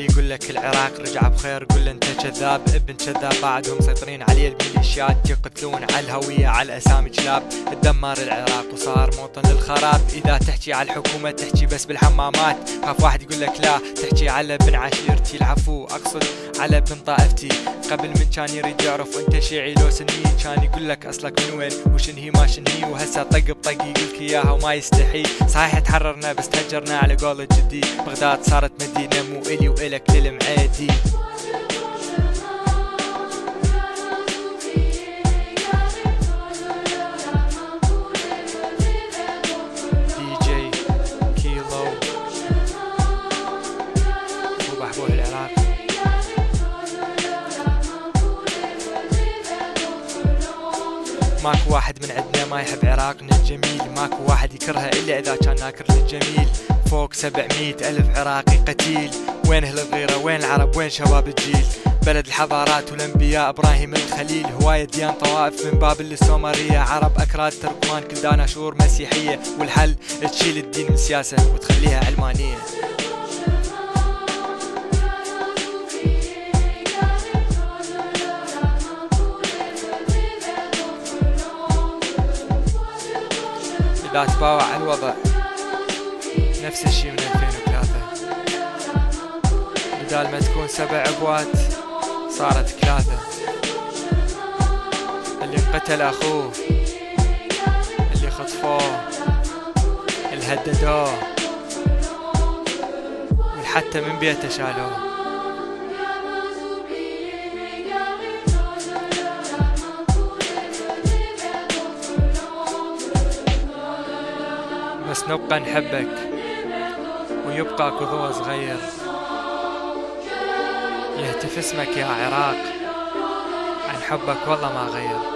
اللي يقول لك العراق رجع بخير قول له انت كذاب، ابن كذاب. بعدهم مسيطرين عليه الميليشيات يقتلون على الهوية على الاسامي كلاب. تدمر العراق وصار موطن للخراب. اذا تحكي على الحكومة تحكي بس بالحمامات. خاف واحد يقول لك لا تحكي على ابن عشيرتي. العفو اقصد على ابن طائفتي. قبل من كان يريد يعرف انت شيعي لو سني كان يقول لك اصلك من وين وشنهي ما شنهي. وهسه طق بطق يقولك اياها وما يستحي. صحيح تحررنا بس تهجرنا على قول الجدي. بغداد صارت مدينة مو الي والك للمعادي. دي جي كيلو وبحبوح العراق. ماكو واحد من عندنا ما يحب عراقنا الجميل. ماكو واحد يكرهه إلا إذا كان ناكر للجميل. فوق 700 ألف عراقي قتيل. وين أهل الغيرة وين العرب وين شباب الجيل. بلد الحضارات والأنبياء إبراهيم الخليل. هواية ديان طوائف من بابل السومرية. عرب أكراد تركمان كلدان أشور مسيحية. والحل تشيل الدين من سياسة وتخليها علمانية. لا تباوع الوضع نفس الشي من 2003. بدال ما تكون 7 أبوات صارت 3. اللي قتل أخوه اللي خطفوه اللي هددوه والحتى من بيته شالوه. بس نبقى نحبك ويبقى كذوة صغير يهتف اسمك يا عراق. عن حبك والله ما غير.